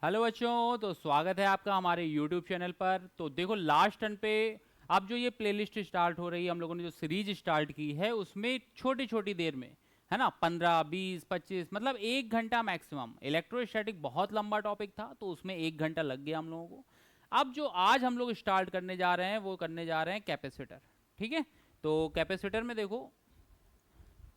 Hello बच्चों, तो स्वागत है आपका हमारे यूट्यूब चैनल पर। तो देखो लास्ट टर्न पे अब जो ये प्लेलिस्ट स्टार्ट हो रही है, हम लोगों ने जो सीरीज स्टार्ट की है उसमें छोटी छोटी देर में, है ना, 15 20 25 मतलब 1 घंटा मैक्सिमम। इलेक्ट्रोस्टैटिक बहुत लंबा टॉपिक था तो उसमें 1 घंटा लग गया हम लोगों को। अब जो आज हम लोग स्टार्ट करने जा रहे हैं वो करने जा रहे हैं कैपेसिटर। ठीक है, तो कैपेसिटर में देखो,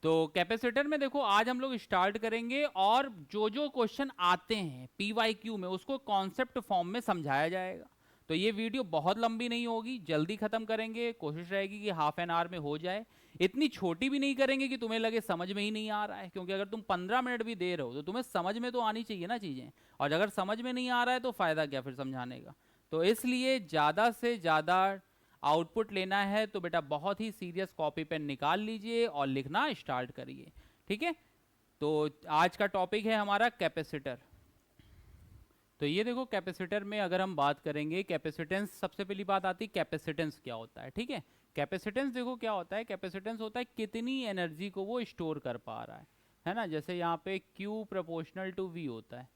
कैपेसिटर में देखो आज हम लोग स्टार्ट करेंगे और जो जो क्वेश्चन आते हैं पीवाईक्यू में उसको कॉन्सेप्ट फॉर्म में समझाया जाएगा। तो ये वीडियो बहुत लंबी नहीं होगी, जल्दी खत्म करेंगे, कोशिश रहेगी कि हाफ एन आवर में हो जाए। इतनी छोटी भी नहीं करेंगे कि तुम्हें लगे समझ में ही नहीं आ रहा है, क्योंकि अगर तुम 15 मिनट भी दे रहे हो तो तुम्हें समझ में तो आनी चाहिए ना चीजें। और अगर समझ में नहीं आ रहा है तो फायदा क्या फिर समझाने का। तो इसलिए ज्यादा से ज्यादा आउटपुट लेना है तो बेटा बहुत ही सीरियस कॉपी पेन निकाल लीजिए और लिखना स्टार्ट करिए। ठीक है, तो आज का टॉपिक है हमारा कैपेसिटर। तो ये देखो कैपेसिटर में अगर हम बात करेंगे कैपेसिटेंस, सबसे पहली बात आती है कैपेसिटेंस क्या होता है। ठीक है, कैपेसिटेंस देखो क्या होता है। कैपेसिटेंस होता है कितनी एनर्जी को वो स्टोर कर पा रहा है ना। जैसे यहाँ पे Q प्रोपोर्शनल टू V होता है।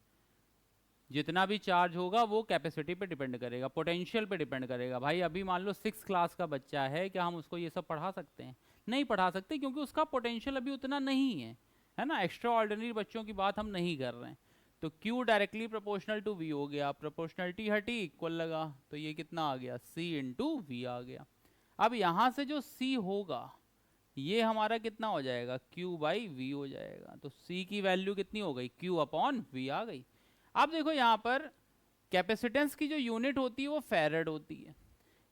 जितना भी चार्ज होगा वो कैपेसिटी पे डिपेंड करेगा, पोटेंशियल पे डिपेंड करेगा। भाई अभी मान लो 6 क्लास का बच्चा है, क्या हम उसको ये सब पढ़ा सकते हैं? नहीं पढ़ा सकते, क्योंकि उसका पोटेंशियल अभी उतना नहीं है ना। एक्स्ट्रा ऑर्डिनरी बच्चों की बात हम नहीं कर रहे हैं। तो Q directly proportional to V हो गया, प्रोपोर्शनलिटी हटी, इक्वल लगा, तो ये कितना आ गया, C इंटू वी आ गया। अब यहां से जो C होगा ये हमारा कितना हो जाएगा, Q बाई वी हो जाएगा। तो C की वैल्यू कितनी हो गई, Q अपॉन वी आ गई। अब देखो यहाँ पर कैपेसिटेंस की जो यूनिट होती है वो फैरड होती है।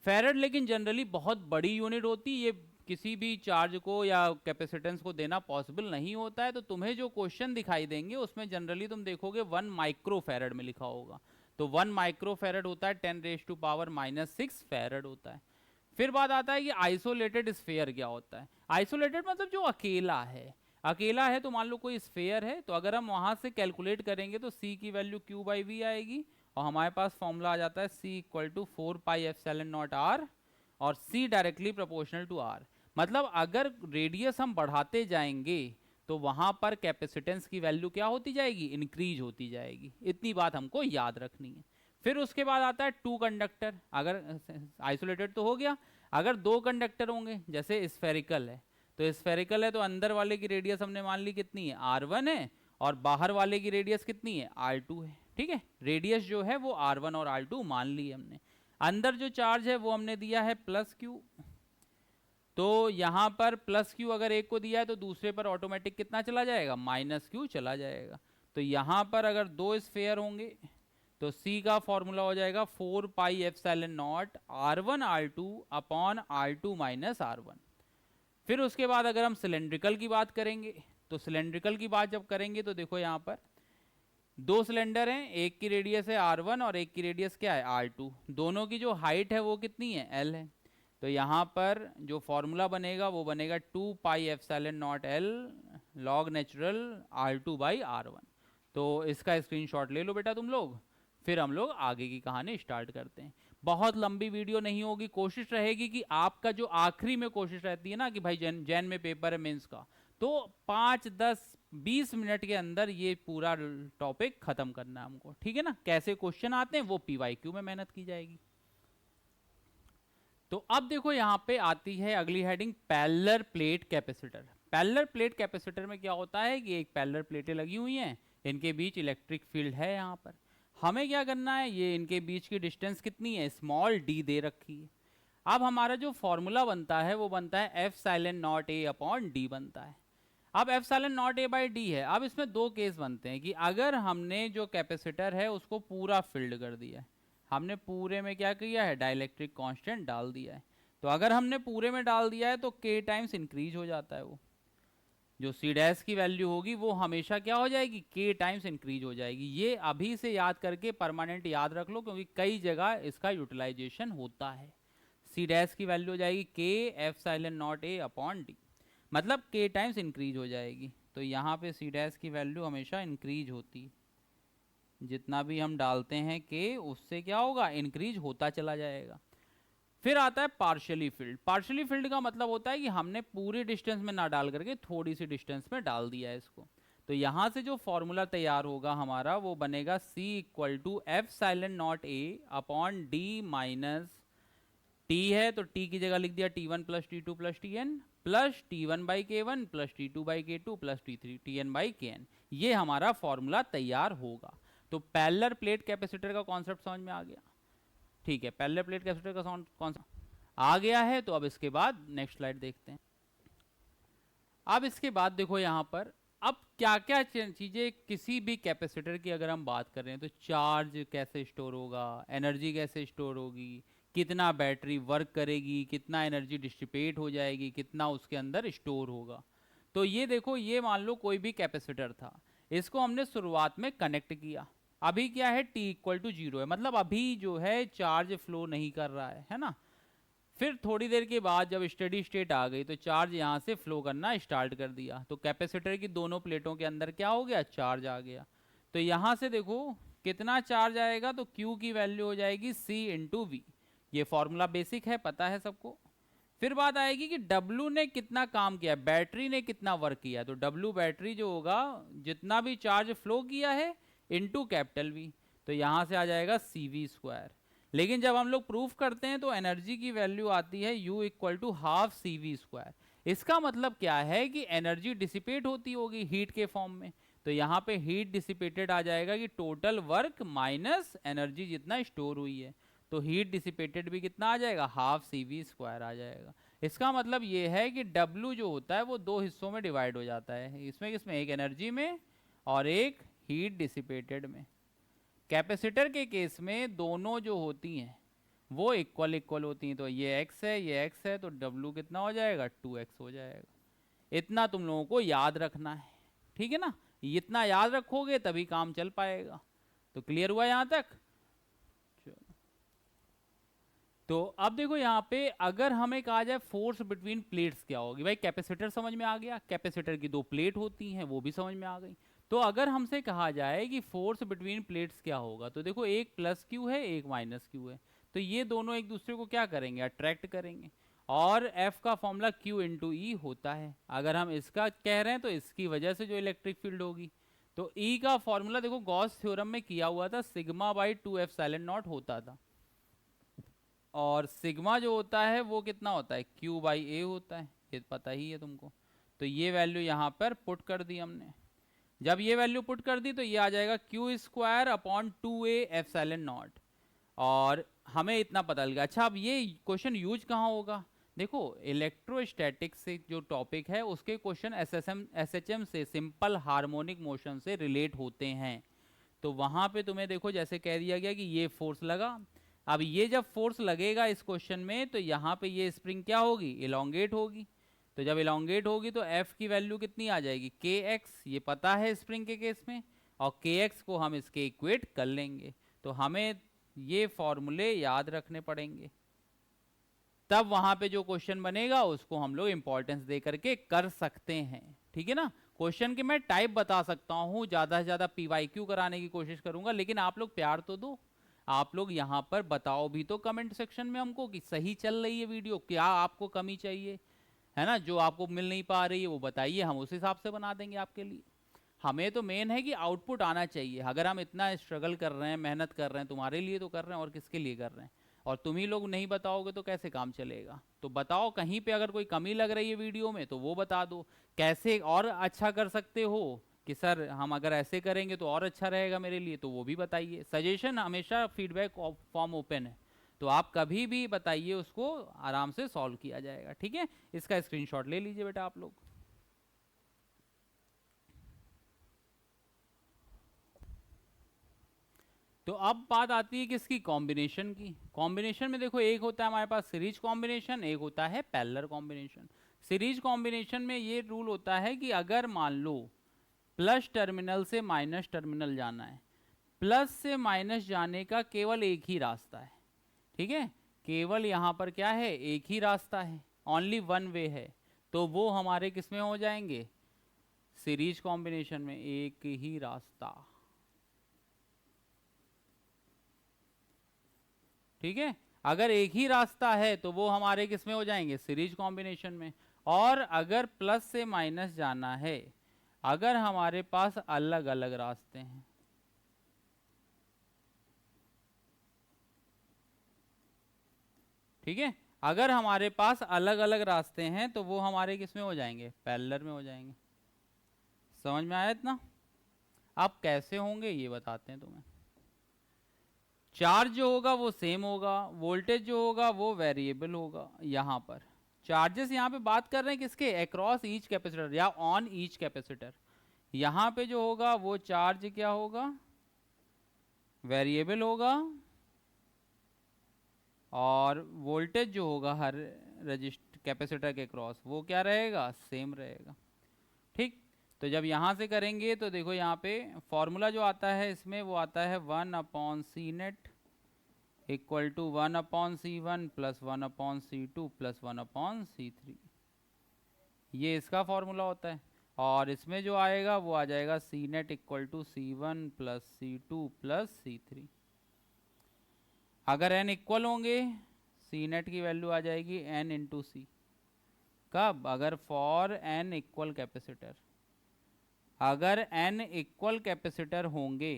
फैरड लेकिन जनरली बहुत बड़ी यूनिट होती है, ये किसी भी चार्ज को या कैपेसिटेंस को देना पॉसिबल नहीं होता है। तो तुम्हें जो क्वेश्चन दिखाई देंगे उसमें जनरली तुम देखोगे 1 माइक्रो फैरड में लिखा होगा। तो 1 माइक्रो फैरड होता है 10⁻⁻⁶ फैरड होता है। फिर बात आता है कि आइसोलेटेड स्फेयर क्या होता है। आइसोलेटेड मतलब जो अकेला है। अकेला है तो मान लो कोई स्फेयर है, तो अगर हम वहां से कैलकुलेट करेंगे तो C की वैल्यू Q बाई वी आएगी, और हमारे पास फॉर्मूला आ जाता है C equal to 4 pi epsilon naught R, और C directly proportional to R। मतलब अगर रेडियस हम बढ़ाते जाएंगे तो वहां पर कैपेसिटेंस की वैल्यू क्या होती जाएगी, इंक्रीज होती जाएगी। इतनी बात हमको याद रखनी है। फिर उसके बाद आता है टू कंडक्टर। अगर आइसोलेटेड तो हो गया, अगर दो कंडक्टर होंगे, जैसे स्फेरिकल है, तो स्फेरिकल है तो अंदर वाले की रेडियस हमने मान ली कितनी है, R1 है, और बाहर वाले की रेडियस कितनी है, R2 है। ठीक है, रेडियस जो है वो R1 और R2 मान ली हमने। अंदर जो चार्ज है वो हमने दिया है प्लस क्यू, तो यहां पर प्लस क्यू अगर एक को दिया है तो दूसरे पर ऑटोमेटिक कितना चला जाएगा, माइनस क्यू चला जाएगा। तो यहां पर अगर दो स्फेयर होंगे तो C का फॉर्मूला हो जाएगा 4 pi epsilon not R1 R2 upon R2 minus R1। फिर उसके बाद अगर हम सिलेंड्रिकल की बात करेंगे, तो सिलेंड्रिकल की बात जब करेंगे तो देखो यहाँ पर दो सिलेंडर हैं, एक की रेडियस है R1 और एक की रेडियस क्या है, R2। दोनों की जो हाइट है वो कितनी है, L है। तो यहाँ पर जो फॉर्मूला बनेगा वो बनेगा 2 पाई epsilon not L log natural R2 by R1। तो इसका स्क्रीनशॉट ले लो बेटा तुम लोग। फिर हम लोग आगे की कहानी स्टार्ट करते हैं। बहुत लंबी वीडियो नहीं होगी, कोशिश रहेगी कि आपका जो आखिरी में कोशिश रहती है ना कि भाई जैन जैन में पेपर है मेंस का, तो 5 10 20 मिनट के अंदर ये पूरा टॉपिक खत्म करना है हमको। ठीक है ना, कैसे क्वेश्चन आते हैं वो पीवाईक्यू में मेहनत की जाएगी। तो अब देखो यहां पे आती है अगली heading, parallel plate capacitor. Parallel plate capacitor में क्या होता है कि एक पैरेलल प्लेटें लगी हुई हैं, इनके बीच इलेक्ट्रिक फील्ड है। यहाँ पर हमें क्या करना है, ये इनके बीच की डिस्टेंस कितनी है, स्मॉल d दे रखी है। अब हमारा जो फॉर्मूला बनता है वो बनता है epsilon not A upon D बनता है। अब epsilon not A by D है। अब इसमें दो केस बनते हैं कि अगर हमने जो कैपेसिटर है उसको पूरा फिल्ड कर दिया है, हमने पूरे में क्या किया है, डाइलेक्ट्रिक कांस्टेंट डाल दिया है। तो अगर हमने पूरे में डाल दिया है तो k टाइम्स इंक्रीज हो जाता है। वो जो सी डैश की वैल्यू होगी वो हमेशा क्या हो जाएगी, k टाइम्स इंक्रीज हो जाएगी। ये अभी से याद करके परमानेंट याद रख लो, क्योंकि कई जगह इसका यूटिलाइजेशन होता है। सी डैश की वैल्यू हो जाएगी k epsilon not A upon D, मतलब k टाइम्स इंक्रीज हो जाएगी। तो यहाँ पे सी डैश की वैल्यू हमेशा इंक्रीज होती, जितना भी हम डालते हैं k उससे क्या होगा, इंक्रीज होता चला जाएगा। फिर आता है पार्शियली फिल्ड। पार्शियली फिल्ड का मतलब होता है कि हमने पूरी डिस्टेंस में ना डाल करके थोड़ी सी डिस्टेंस में डाल दिया है इसको। तो तो यहां से जो फॉर्मूला तैयार होगा हमारा वो बनेगा C equal to epsilon naught A upon D minus T है तो टी की जगह लिख दिया T1 plus T2 plus Tn plus T1 by K1 plus T2 by K2 plus T3 Tn by Kn। ये हमारा फॉर्मूला तैयार होगा। तो पैरेलल प्लेट कैपेसिटर का कॉन्सेप्ट समझ में आ गया। ठीक है, पैरेलल प्लेट कैपेसिटर का कॉन्सेप्ट आ गया है। तो अब इसके बाद नेक्स्ट स्लाइड देखते हैं। अब इसके बाद देखो यहाँ पर अब क्या क्या चीजें किसी भी कैपेसिटर की अगर हम बात कर रहे हैं तो चार्ज कैसे स्टोर होगा, एनर्जी कैसे स्टोर होगी, कितना बैटरी वर्क करेगी, कितना एनर्जी डिस्ट्रीब्यूट हो जाएगी, कितना उसके अंदर स्टोर होगा। तो ये देखो, ये मान लो कोई भी कैपेसिटर था, इसको हमने शुरुआत में कनेक्ट किया। अभी क्या है, t इक्वल टू 0 है, मतलब अभी जो है चार्ज फ्लो नहीं कर रहा है ना। फिर थोड़ी देर के बाद जब स्टेडी स्टेट आ गई तो चार्ज यहाँ से फ्लो करना स्टार्ट कर दिया। तो कैपेसिटर की दोनों प्लेटों के अंदर क्या हो गया, चार्ज आ गया। तो यहाँ से देखो कितना चार्ज आएगा, तो Q की वैल्यू हो जाएगी C इंटू वी। ये फॉर्मूला बेसिक है, पता है सबको। फिर बात आएगी कि W ने कितना काम किया, बैटरी ने कितना वर्क किया। तो W बैटरी जो होगा, जितना भी चार्ज फ्लो किया है इंटू कैपिटल V, तो यहाँ से आ जाएगा CV स्क्वायर। लेकिन जब हम लोग प्रूफ करते हैं तो एनर्जी की वैल्यू आती है U equal to half CV square. इसका मतलब क्या है कि एनर्जी डिसिपेट होती होगी हीट के फॉर्म में। तो यहाँ पे हीट डिसिपेटेड आ जाएगा कि टोटल वर्क माइनस एनर्जी जितना स्टोर हुई है। तो हीट डिसिपेटेड भी कितना आ जाएगा, हाफ CV स्क्वायर आ जाएगा। इसका मतलब ये है कि W जो होता है वो दो हिस्सों में डिवाइड हो जाता है, इसमें किसमें, एक एनर्जी में और एक हीट डिसिपेटेड में। कैपेसिटर के केस में दोनों जो होती हैं वो इक्वल इक्वल होती हैं। तो ये x है, ये x है, तो W कितना हो जाएगा, 2x हो जाएगा। इतना तुम लोगों को याद रखना है, ठीक है ना। इतना याद रखोगे तभी काम चल पाएगा। तो क्लियर हुआ यहाँ तक। तो अब देखो यहाँ पे अगर हमें कहा जाए फोर्स बिटवीन प्लेट्स क्या होगी, भाई कैपेसिटर समझ में आ गया, कैपेसिटर की दो प्लेट होती हैं वो भी समझ में आ गई। तो अगर हमसे कहा जाए कि फोर्स बिटवीन प्लेट्स क्या होगा, तो देखो एक प्लस क्यू है, एक माइनस क्यू है। तो ये दोनों एक दूसरे को क्या करेंगे, अट्रैक्ट करेंगे। और F का फॉर्मूला Q इंटू ई होता है। अगर हम इसका कह रहे हैं तो इसकी वजह से जो इलेक्ट्रिक फील्ड होगी। तो E का फॉर्मूला देखो गॉस थ्योरम में किया हुआ था, sigma by 2F silent not होता था। और सिग्मा जो होता है वो कितना होता है, Q बाई ए होता है, ये पता ही है तुमको। तो ये वैल्यू यहाँ पर पुट कर दी हमने। जब ये वैल्यू पुट कर दी तो ये आ जाएगा Q square upon 2A epsilon not. और हमें इतना पता लगा। अच्छा, अब ये क्वेश्चन यूज कहाँ होगा, देखो इलेक्ट्रोस्टैटिक्स से जो टॉपिक है उसके क्वेश्चन SHM से, सिंपल हार्मोनिक मोशन से रिलेट होते हैं। तो वहां पे तुम्हें देखो जैसे कह दिया गया कि ये फोर्स लगा। अब ये जब फोर्स लगेगा इस क्वेश्चन में तो यहाँ पे ये स्प्रिंग क्या होगी, इलोंगेट होगी। तो जब इलोंगेट होगी तो F की वैल्यू कितनी आ जाएगी, kx, ये पता है स्प्रिंग के केस में। और kx को हम इसके इक्वेट कर लेंगे। तो हमें ये फॉर्मूले याद रखने पड़ेंगे, तब वहां पे जो क्वेश्चन बनेगा उसको हम लोग इंपॉर्टेंस दे करके कर सकते हैं, ठीक है ना। क्वेश्चन के मैं टाइप बता सकता हूँ, ज्यादा से ज्यादा PYQ कराने की कोशिश करूंगा, लेकिन आप लोग प्यार तो दो। आप लोग यहाँ पर बताओ भी तो कमेंट सेक्शन में हमको कि सही चल रही है वीडियो, क्या आपको कमी चाहिए, है ना। जो आपको मिल नहीं पा रही है वो बताइए, हम उस हिसाब से बना देंगे आपके लिए। हमें तो मेन है कि आउटपुट आना चाहिए। अगर हम इतना स्ट्रगल कर रहे हैं, मेहनत कर रहे हैं, तुम्हारे लिए तो कर रहे हैं, और किसके लिए कर रहे हैं। और तुम ही लोग नहीं बताओगे तो कैसे काम चलेगा। तो बताओ, कहीं पे अगर कोई कमी लग रही है वीडियो में तो वो बता दो, कैसे और अच्छा कर सकते हो कि सर हम अगर ऐसे करेंगे तो और अच्छा रहेगा मेरे लिए, तो वो भी बताइए। सजेशन हमेशा, फीडबैक फॉर्म ओपन है, तो आप कभी भी बताइए, उसको आराम से सॉल्व किया जाएगा, ठीक है। इसका स्क्रीनशॉट ले लीजिए बेटा आप लोग। तो अब बात आती है किसकी, कॉम्बिनेशन की। कॉम्बिनेशन में देखो एक होता है हमारे पास सीरीज कॉम्बिनेशन, एक होता है पैरेलल कॉम्बिनेशन। सीरीज कॉम्बिनेशन में ये रूल होता है कि अगर मान लो प्लस टर्मिनल से माइनस टर्मिनल जाना है, प्लस से माइनस जाने का केवल एक ही रास्ता है, ठीक है। केवल यहाँ पर क्या है, एक ही रास्ता है, ओनली वन वे है। तो वो हमारे किस में हो जाएंगे, सीरीज कॉम्बिनेशन में, एक ही रास्ता, ठीक है। अगर एक ही रास्ता है तो वो हमारे किस में हो जाएंगे, सीरीज कॉम्बिनेशन में। और अगर प्लस से माइनस जाना है, अगर हमारे पास अलग अलग रास्ते हैं, ठीक है, अगर हमारे पास अलग अलग रास्ते हैं तो वो हमारे किस में हो जाएंगे, पैरेलल में हो जाएंगे। समझ में आया इतना? अब कैसे होंगे ये बताते हैं तुम्हें। चार्ज जो होगा वो सेम होगा, वोल्टेज जो होगा वो वेरिएबल होगा। यहाँ पर चार्जेस, यहाँ पे बात कर रहे हैं किसके, अक्रॉस ईच कैपेसिटर या ऑन ईच कैपेसिटर। यहाँ पे जो होगा वो चार्ज क्या होगा, वेरिएबल होगा, और वोल्टेज जो होगा हर रजिस्टर कैपेसिटर के क्रॉस वो क्या रहेगा, सेम रहेगा। ठीक, तो जब यहाँ से करेंगे तो देखो यहाँ पे फॉर्मूला जो आता है इसमें वो आता है 1/C net equal to 1/C1 plus 1/C2 plus 1/C3। ये इसका फॉर्मूला होता है। और इसमें जो आएगा वो आ जाएगा C net equal to C1 plus C2 plus C3। अगर n इक्वल होंगे C नेट की वैल्यू आ जाएगी n इंटू सी। कब, अगर फॉर n इक्वल कैपेसिटर, अगर n इक्वल कैपेसिटर होंगे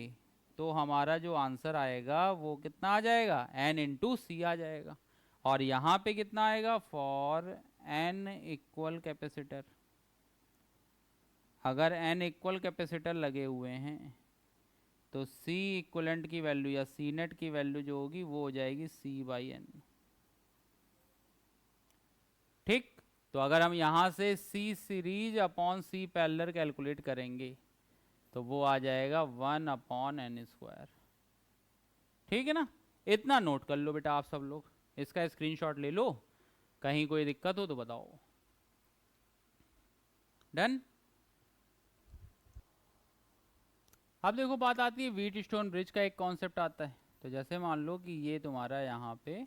तो हमारा जो आंसर आएगा वो कितना आ जाएगा, n इंटू सी आ जाएगा। और यहाँ पे कितना आएगा, फॉर n इक्वल कैपेसिटर, अगर n इक्वल कैपेसिटर लगे हुए हैं तो C इक्वलेंट की वैल्यू या C नेट की वैल्यू जो होगी वो हो जाएगी C/n। ठीक, तो अगर हम यहाँ से C series upon C parallel calculate करेंगे तो वो आ जाएगा 1/n²। ठीक है ना, इतना नोट कर लो बेटा आप सब लोग, इसका स्क्रीनशॉट ले लो, कहीं कोई दिक्कत हो तो बताओ। डन। अब देखो बात आती है व्हीट स्टोन ब्रिज का, एक कॉन्सेप्ट आता है। तो जैसे मान लो कि ये तुम्हारा यहाँ पे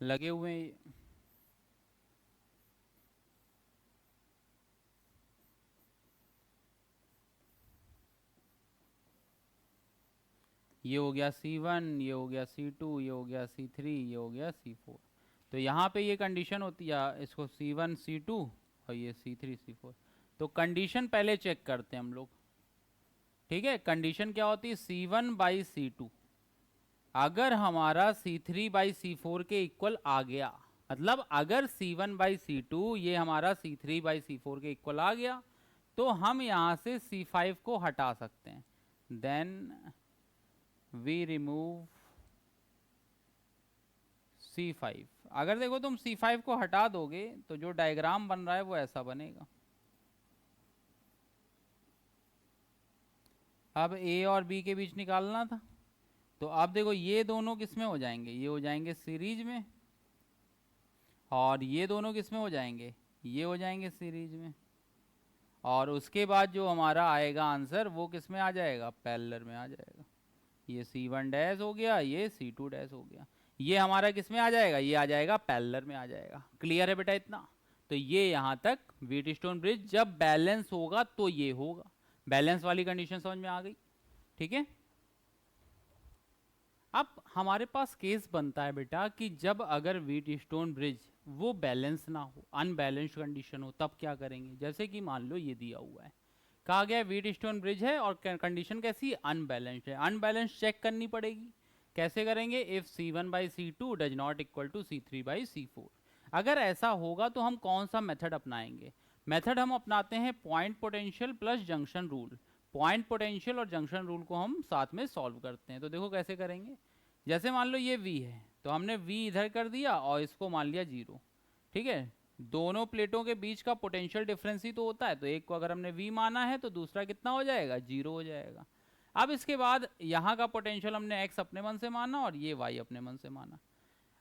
लगे हुए हैं, ये हो गया C1, ये हो गया C2, ये हो गया C3, ये हो गया C4। तो यहाँ पे ये कंडीशन होती है, इसको C1 C2 और ये C3 C4। तो कंडीशन पहले चेक करते हैं हम लोग। ठीक है, कंडीशन क्या होती है, C1/C2 अगर हमारा C3/C4 के इक्वल आ गया, मतलब अगर C1/C2 ये हमारा C3/C4 के इक्वल आ गया तो हम यहाँ से C5 को हटा सकते हैं। Then we remove C5। अगर देखो तुम C5 को हटा दोगे तो जो डायग्राम बन रहा है वो ऐसा बनेगा। अब A और B के बीच निकालना था, तो अब देखो ये दोनों किस में हो जाएंगे, ये हो जाएंगे सीरीज में, और ये दोनों किस में हो जाएंगे, ये हो जाएंगे सीरीज में। और उसके बाद जो हमारा आएगा आंसर वो किस में आ जाएगा, पैरेलल में आ जाएगा। ये C1 डैश हो गया, ये C2 डैश हो गया, ये हमारा किस में आ जाएगा, ये आ जाएगा पैरेलल में आ जाएगा। क्लियर है बेटा इतना? तो ये यहाँ तक व्हीट स्टोन ब्रिज जब बैलेंस होगा तो ये होगा। बैलेंस वाली कंडीशन समझ में आ गई? ठीक है। अब हमारे पास केस बनता है बेटा कि जब अगर व्हीट स्टोन ब्रिज वो बैलेंस ना हो, अनबैलेंस्ड कंडीशन हो, तब क्या करेंगे। जैसे कि मान लो ये दिया हुआ है, कहा गया व्हीट स्टोन ब्रिज है और कंडीशन कैसी, अनबैलेंस्ड है। अनबैलेंस्ड चेक करनी पड़ेगी। कैसे करेंगे, if C1/C2 does not equal to C3/C4। अगर ऐसा होगा तो हम कौन सा मेथड अपनाएंगे। मेथड हम अपनाते हैं point potential plus junction rule. Point potential और जंक्शन रूल को हम साथ में सॉल्व करते हैं। तो देखो कैसे करेंगे। जैसे मान लो ये V है तो हमने V इधर कर दिया और इसको मान लिया 0। ठीक है, दोनों प्लेटों के बीच का पोटेंशियल डिफरेंस ही तो होता है, तो एक को अगर हमने V माना है तो दूसरा कितना हो जाएगा, 0 हो जाएगा। अब इसके बाद यहाँ का पोटेंशियल हमने x अपने मन से माना और ये y अपने मन से माना।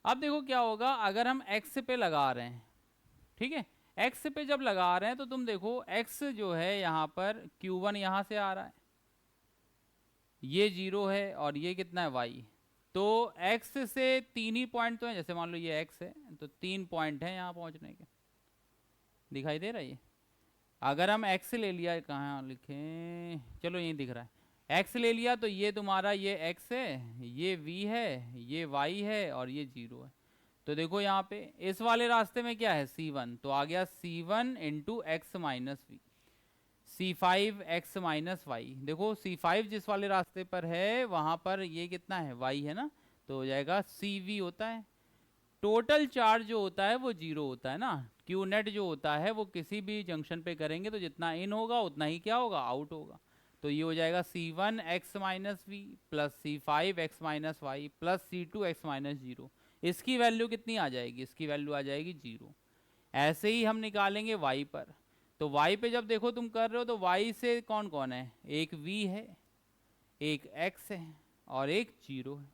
अब देखो क्या होगा, अगर हम x पे लगा रहे हैं, ठीक है, x पे जब लगा रहे हैं तो तुम देखो x जो है यहाँ पर Q1 यहाँ से आ रहा है, ये 0 है और ये कितना है y। तो x से 3 ही पॉइंट तो है, जैसे मान लो ये x है तो 3 पॉइंट है यहाँ पहुँचने के, दिखाई दे रहा है ये। अगर हम x ले लिया, कहाँ लिखें, चलो यही दिख रहा है, x ले लिया तो ये तुम्हारा ये x है, ये v है, ये y है और ये 0 है। तो देखो यहाँ पे इस वाले रास्ते में क्या है, C1, तो आ गया C1 into x minus v. C5 x minus y. देखो C5 जिस वाले रास्ते पर है वहां पर ये कितना है, y है ना, तो हो जाएगा CV होता है। टोटल चार्ज जो होता है वो 0 होता है ना, क्यू नेट जो होता है वो किसी भी जंक्शन पे करेंगे तो जितना इन होगा उतना ही क्या होगा, आउट होगा। तो ये हो जाएगा C1 x minus v plus C5 x minus y plus C2 x minus 0। इसकी वैल्यू कितनी आ जाएगी, इसकी वैल्यू आ जाएगी 0। ऐसे ही हम निकालेंगे y पर। तो y पे जब देखो तुम कर रहे हो तो y से कौन कौन है, एक v है, एक x है और एक 0 है।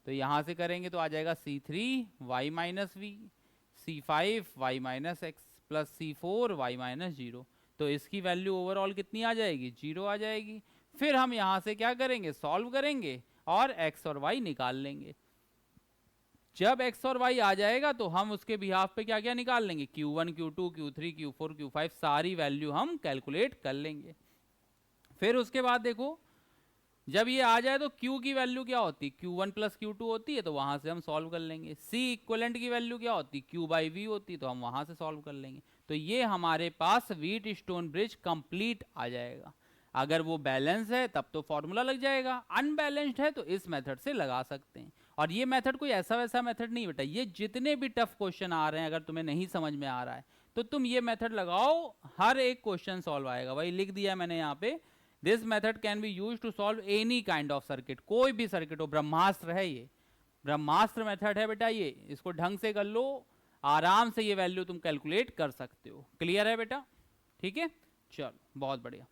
तो यहाँ से करेंगे तो आ जाएगा C3 y minus v, C5 y minus x plus C4 y minus 0। तो इसकी वैल्यू ओवरऑल कितनी आ जाएगी, 0 आ जाएगी। फिर हम यहाँ से क्या करेंगे, सॉल्व करेंगे और x और y निकाल लेंगे। जब x और y आ जाएगा तो हम उसके बिहाफ पे क्या क्या निकाल लेंगे, Q1 Q2 Q3 Q4 Q5 सारी वैल्यू हम कैलकुलेट कर लेंगे। फिर उसके बाद देखो जब ये आ जाए तो Q की वैल्यू क्या होती है, Q1 प्लस Q2 होती है, तो वहां से हम सॉल्व कर लेंगे। C इक्वलेंट की वैल्यू क्या होती है, Q बाई V होती है, तो हम वहां से सॉल्व कर लेंगे। तो ये हमारे पास व्हीट स्टोन ब्रिज कंप्लीट आ जाएगा। अगर वो बैलेंस है तब तो फॉर्मूला लग जाएगा, अनबैलेंस्ड है तो इस मेथड से लगा सकते हैं। और ये मेथड कोई ऐसा वैसा मेथड नहीं बेटा, ये जितने भी टफ क्वेश्चन आ रहे हैं अगर तुम्हें नहीं समझ में आ रहा है तो तुम ये मेथड लगाओ, हर एक क्वेश्चन सॉल्व आएगा। वही लिख दिया मैंने यहाँ पे, this method can be use to solve any kind of circuit, कोई भी सर्किट हो, ब्रह्मास्त्र है ये, ब्रह्मास्त्र मेथड है बेटा ये, इसको ढंग से कर लो, आराम से ये वैल्यू तुम कैलकुलेट कर सकते हो। क्लियर है बेटा, ठीक है, चलो बहुत बढ़िया।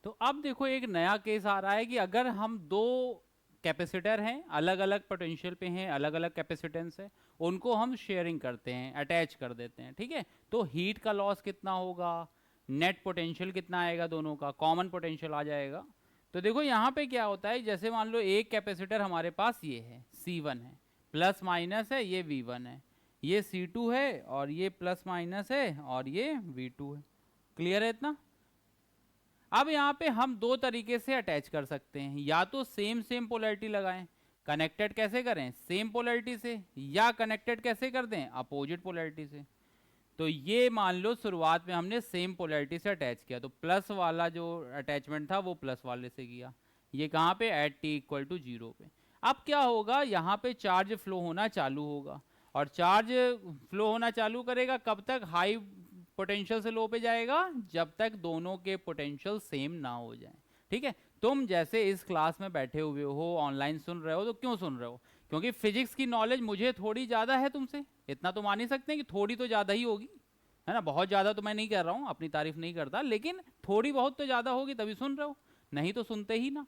तो अब देखो एक नया केस आ रहा है कि अगर हम दो कैपेसिटर हैं, अलग अलग पोटेंशियल पे हैं, अलग अलग कैपेसिटेंस है, उनको हम शेयरिंग करते हैं, अटैच कर देते हैं, ठीक है, तो हीट का लॉस कितना होगा, नेट पोटेंशियल कितना आएगा, दोनों का कॉमन पोटेंशियल आ जाएगा। तो देखो यहाँ पे क्या होता है, जैसे मान लो एक कैपेसिटर हमारे पास ये है C1 है, प्लस माइनस है, ये V1 है, ये C2 है और ये प्लस माइनस है और ये V2 है। क्लियर है इतना। अब यहाँ पे हम दो तरीके से अटैच कर सकते हैं, या तो सेम सेम पोलैरिटी लगाएं, कनेक्टेड कैसे करें, सेम पोलैरिटी से, या कनेक्टेड कैसे कर दें, अपोजिट पोलैरिटी से। तो ये मान लो शुरुआत में हमने सेम पोलैरिटी से अटैच किया, तो प्लस वाला जो अटैचमेंट था वो प्लस वाले से किया, ये कहाँ पे, एट t इक्वल टू 0 पे। अब क्या होगा, यहाँ पे चार्ज फ्लो होना चालू होगा, और चार्ज फ्लो होना चालू करेगा कब तक, हाई पोटेंशियल से लो पे जाएगा, जब तक दोनों के पोटेंशियल सेम ना हो जाए। ठीक है, तुम जैसे इस क्लास में बैठे हुए हो, ऑनलाइन सुन रहे हो, तो क्यों सुन रहे हो, क्योंकि फिजिक्स की नॉलेज मुझे थोड़ी ज़्यादा है तुमसे, इतना तो मान ही सकते हैं कि थोड़ी तो ज़्यादा ही होगी, है ना। बहुत ज़्यादा तो मैं नहीं कर रहा हूँ, अपनी तारीफ नहीं करता, लेकिन थोड़ी बहुत तो ज़्यादा होगी तभी सुन रहे हो, नहीं तो सुनते ही ना।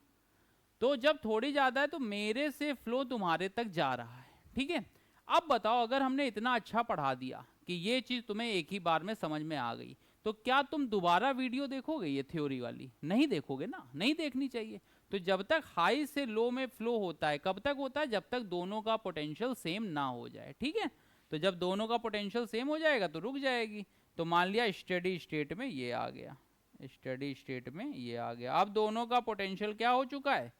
तो जब थोड़ी ज़्यादा है तो मेरे से फ्लो तुम्हारे तक जा रहा है, ठीक है। अब बताओ, अगर हमने इतना अच्छा पढ़ा दिया कि ये चीज़ तुम्हें एक ही बार में समझ में आ गई, तो क्या तुम दोबारा वीडियो देखोगे, ये थ्योरी वाली नहीं देखोगे ना, नहीं देखनी चाहिए। तो जब तक हाई से लो में फ्लो होता है, कब तक होता है, जब तक दोनों का पोटेंशियल सेम ना हो जाए, ठीक है। तो जब दोनों का पोटेंशियल सेम हो जाएगा तो रुक जाएगी। तो मान लिया स्टेडी स्टेट में ये आ गया, स्टेडी स्टेट में ये आ गया, अब दोनों का पोटेंशियल क्या हो चुका है,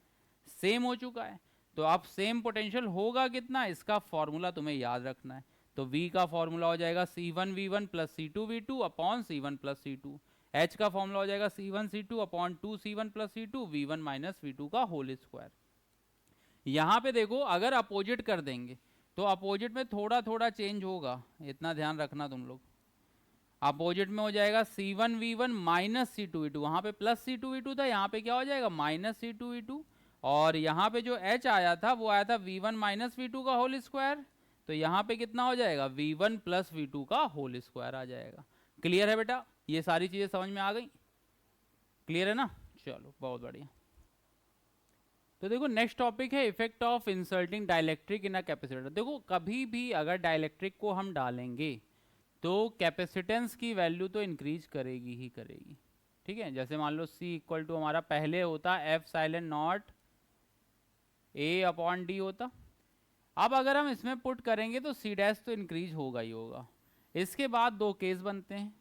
सेम हो चुका है। तो अब सेम पोटेंशियल होगा कितना, इसका फॉर्मूला तुम्हें याद रखना है। तो V का फॉर्मूला हो जाएगा C1V1 plus C2V2 upon C1 plus C2। H का फॉर्मूला हो जाएगा C1C2 upon 2C1 plus C2 V1 minus V2 का होल स्क्वायर। यहाँ पे देखो अगर अपोजिट कर देंगे तो अपोजिट में थोड़ा थोड़ा चेंज होगा, इतना ध्यान रखना तुम लोग। अपोजिट में हो जाएगा C1V1 माइनस C2V2, वहाँ पे प्लस C2V2 था, यहाँ पे क्या हो जाएगा माइनस C2V2, और यहाँ पे जो H आया था वो आया था V1 माइनस V2 का होल स्क्वायर, तो यहाँ पे कितना हो जाएगा V1 प्लस V2 का होल स्क्वायर आ जाएगा। क्लियर है बेटा, ये सारी चीजें समझ में आ गई, क्लियर है ना, चलो बहुत बढ़िया। तो देखो नेक्स्ट टॉपिक है effect of inserting dielectric in a capacitor. देखो कभी भी अगर डाइलेक्ट्रिक को हम डालेंगे तो कैपेसिटेंस की वैल्यू तो इंक्रीज करेगी ही करेगी, ठीक है। जैसे मान लो C इक्वल टू हमारा पहले होता F silent not A upon D होता, अब अगर हम इसमें पुट करेंगे तो C डैश तो इंक्रीज होगा ही होगा। इसके बाद दो केस बनते हैं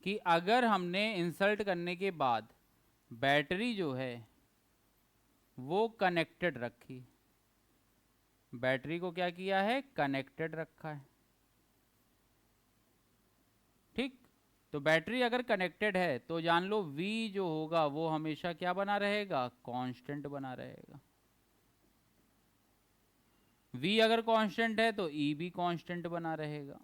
कि अगर हमने इंसर्ट करने के बाद बैटरी जो है वो कनेक्टेड रखी, बैटरी को क्या किया है, कनेक्टेड रखा है, तो बैटरी अगर कनेक्टेड है तो जान लो V जो होगा वो हमेशा क्या बना रहेगा, कांस्टेंट बना रहेगा। V अगर कांस्टेंट है तो E भी कांस्टेंट बना रहेगा।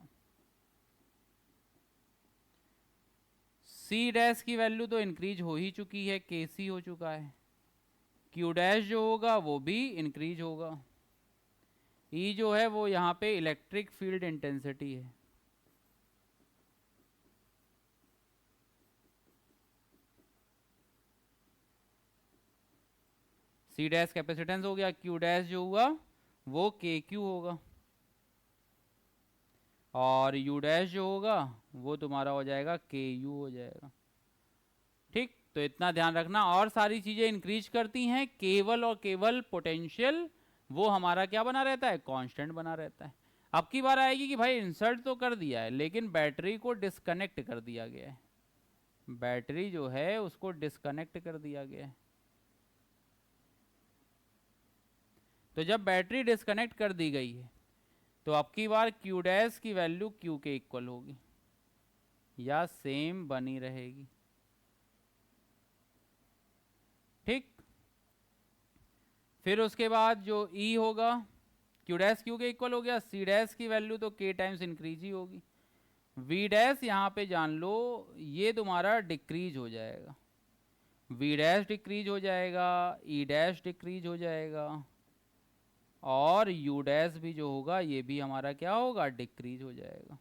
C डैश की वैल्यू तो इंक्रीज हो ही चुकी है, Kc हो चुका है। Q डैश जो होगा वो भी इंक्रीज होगा। E जो है वो यहाँ पे इलेक्ट्रिक फील्ड इंटेंसिटी है। C डैश कैपेसिटेंस हो गया, Q डैश जो हुआ वो KQ होगा, और U डैश जो होगा वो तुम्हारा हो जाएगा KU हो जाएगा। ठीक, तो इतना ध्यान रखना। और सारी चीजें इंक्रीज करती हैं, केवल और केवल पोटेंशियल वो हमारा क्या बना रहता है, कांस्टेंट बना रहता है। अब की बार आएगी कि भाई इंसर्ट तो कर दिया है लेकिन बैटरी को डिस्कनेक्ट कर दिया गया है। बैटरी जो है उसको डिस्कनेक्ट कर दिया गया है। तो जब बैटरी डिस्कनेक्ट कर दी गई है तो अब की बार Q डैश की वैल्यू Q के इक्वल होगी या सेम बनी रहेगी। ठीक, फिर उसके बाद जो E होगा Q डैश Q के इक्वल हो गया। C डैश की वैल्यू तो K टाइम्स इंक्रीज ही होगी। V डैश यहाँ पे जान लो ये तुम्हारा डिक्रीज हो जाएगा, V डैश डिक्रीज हो जाएगा, E डैश डिक्रीज हो जाएगा, और U डैश भी जो होगा ये भी हमारा क्या होगा, डिक्रीज हो जाएगा।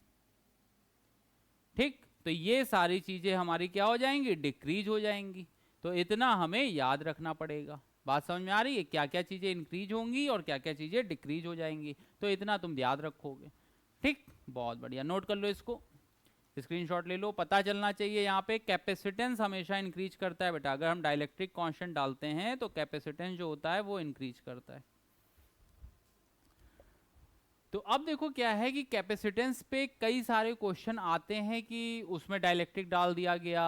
ठीक, तो ये सारी चीजें हमारी क्या हो जाएंगी, डिक्रीज हो जाएंगी। तो इतना हमें याद रखना पड़ेगा। बात समझ में आ रही है, क्या क्या चीजें इंक्रीज होंगी और क्या क्या चीजें डिक्रीज हो जाएंगी, तो इतना तुम याद रखोगे। ठीक, बहुत बढ़िया, नोट कर लो इसको, स्क्रीनशॉट ले लो। पता चलना चाहिए यहाँ पे कैपेसिटेंस हमेशा इंक्रीज करता है बेटा। अगर हम डाइलेक्ट्रिक कांस्टेंट डालते हैं तो कैपेसिटेंस जो होता है वो इंक्रीज करता है। तो अब देखो क्या है कि कैपेसिटेंस पे कई सारे क्वेश्चन आते हैं कि उसमें डाइलेक्ट्रिक डाल दिया गया,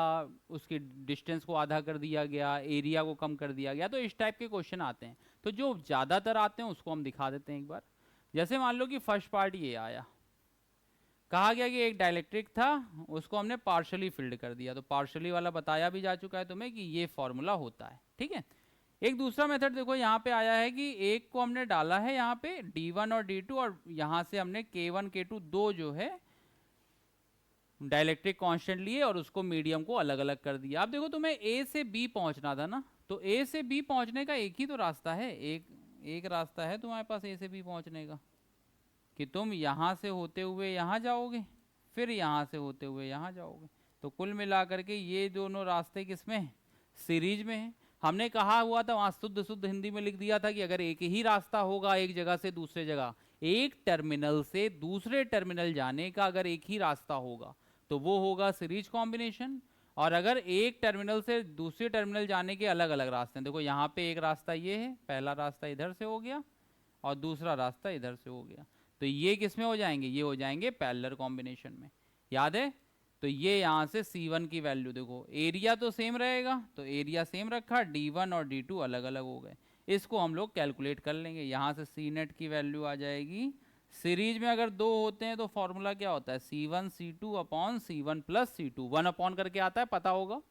उसकी डिस्टेंस को आधा कर दिया गया, एरिया को कम कर दिया गया, तो इस टाइप के क्वेश्चन आते हैं। तो जो ज़्यादातर आते हैं उसको हम दिखा देते हैं एक बार। जैसे मान लो कि फर्स्ट पार्ट ये आया, कहा गया कि एक डाइलेक्ट्रिक था, उसको हमने पार्शली फिल्ड कर दिया। तो पार्शली वाला बताया भी जा चुका है तुम्हें कि ये फॉर्मूला होता है। ठीक है, एक दूसरा मेथड देखो यहाँ पे आया है कि एक को हमने डाला है यहाँ पे D1 और D2, और यहाँ से हमने K1 K2 दो जो है डाइलेक्ट्रिक कांस्टेंट लिए और उसको मीडियम को अलग अलग कर दिया। अब देखो तुम्हें A से B पहुंचना था ना, तो A से B पहुंचने का एक ही तो रास्ता है, एक रास्ता है तुम्हारे पास A से B पहुंचने का, कि तुम यहाँ से होते हुए यहाँ जाओगे, फिर यहाँ से होते हुए यहाँ जाओगे। तो कुल मिलाकर के ये दोनों रास्ते किसमें, सीरीज में है। हमने कहा हुआ था वहाँ शुद्ध शुद्ध हिंदी में लिख दिया था कि अगर एक ही रास्ता होगा एक जगह से दूसरे जगह, एक टर्मिनल से दूसरे टर्मिनल जाने का अगर एक ही रास्ता होगा तो वो होगा सीरीज कॉम्बिनेशन। और अगर एक टर्मिनल से दूसरे टर्मिनल जाने के अलग अलग रास्ते हैं, देखो यहाँ पे एक रास्ता ये है, पहला रास्ता इधर से हो गया और दूसरा रास्ता इधर से हो गया, तो ये किस में हो जाएंगे, ये हो जाएंगे पैरेलल कॉम्बिनेशन में। याद है, तो ये यहाँ से C1 की वैल्यू देखो, एरिया तो सेम रहेगा, तो एरिया सेम रखा, D1 और D2 अलग अलग हो गए। इसको हम लोग कैलकुलेट कर लेंगे। यहाँ से C नेट की वैल्यू आ जाएगी, सीरीज में अगर दो होते हैं तो फॉर्मूला क्या होता है, C1 C2 upon C1 plus C2, 1 upon करके आता है, पता होगा।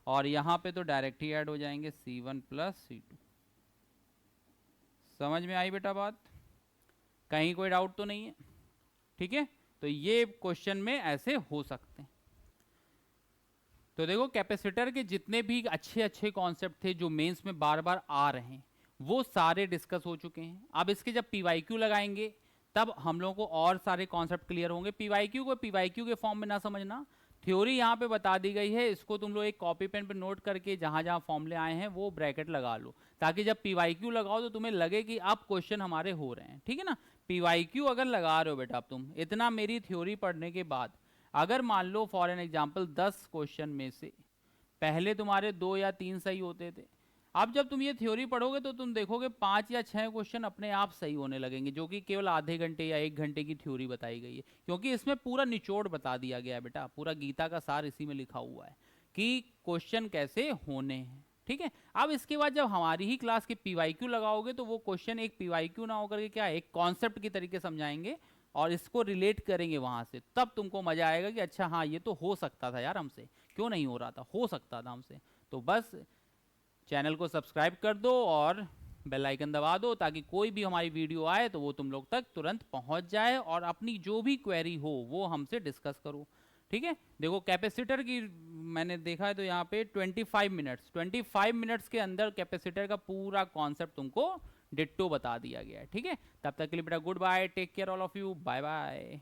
और यहाँ पे तो डायरेक्ट ही ऐड हो जाएंगे C1 प्लस C2। समझ में आई बेटा बात, कहीं कोई डाउट तो नहीं है? ठीक है, तो ये क्वेश्चन में ऐसे हो सकते हैं। तो देखो कैपेसिटर के जितने भी अच्छे अच्छे कॉन्सेप्ट थे जो मेंस में बार बार आ रहे हैं वो सारे डिस्कस हो चुके हैं। अब इसके जब PYQ लगाएंगे तब हम लोगों को और सारे कॉन्सेप्ट क्लियर होंगे। PYQ को PYQ के फॉर्म में ना समझना, थ्योरी यहाँ पे बता दी गई है, इसको तुम लोग एक कॉपी पेन पे नोट करके जहाँ जहाँ फॉर्मूले आए हैं वो ब्रैकेट लगा लो, ताकि जब PYQ लगाओ तो तुम्हें लगे कि अब क्वेश्चन हमारे हो रहे हैं। ठीक है ना, PYQ अगर लगा रहे हो बेटा, अब तुम इतना मेरी थ्योरी पढ़ने के बाद अगर मान लो फॉर एन एग्जाम्पल 10 क्वेश्चन में से पहले तुम्हारे 2 या 3 सही होते थे, अब जब तुम ये थ्योरी पढ़ोगे तो तुम देखोगे 5 या 6 क्वेश्चन अपने आप सही होने लगेंगे, जो कि केवल आधे घंटे या 1 घंटे की थ्योरी बताई गई है। क्योंकि इसमें पूरा निचोड़ बता दिया गया है बेटा, पूरा गीता का सार इसी में लिखा हुआ है कि क्वेश्चन कैसे होने हैं। ठीक है, अब इसके बाद जब हमारी ही क्लास के PYQ लगाओगे तो वो क्वेश्चन एक PYQ ना होकर के क्या एक कॉन्सेप्ट की तरीके समझाएंगे, और इसको रिलेट करेंगे वहां से, तब तुमको मजा आएगा कि अच्छा हाँ ये तो हो सकता था यार हमसे, क्यों नहीं हो रहा था, हो सकता था हमसे। तो बस चैनल को सब्सक्राइब कर दो और बेल आइकन दबा दो, ताकि कोई भी हमारी वीडियो आए तो वो तुम लोग तक तुरंत पहुंच जाए और अपनी जो भी क्वेरी हो वो हमसे डिस्कस करो। ठीक है, देखो कैपेसिटर की मैंने देखा है तो यहाँ पे 25 मिनट्स के अंदर कैपेसिटर का पूरा कॉन्सेप्ट तुमको डिट्टो बता दिया गया है। ठीक है, तब तक के लिए बेटा good bye, take care all of you, bye bye.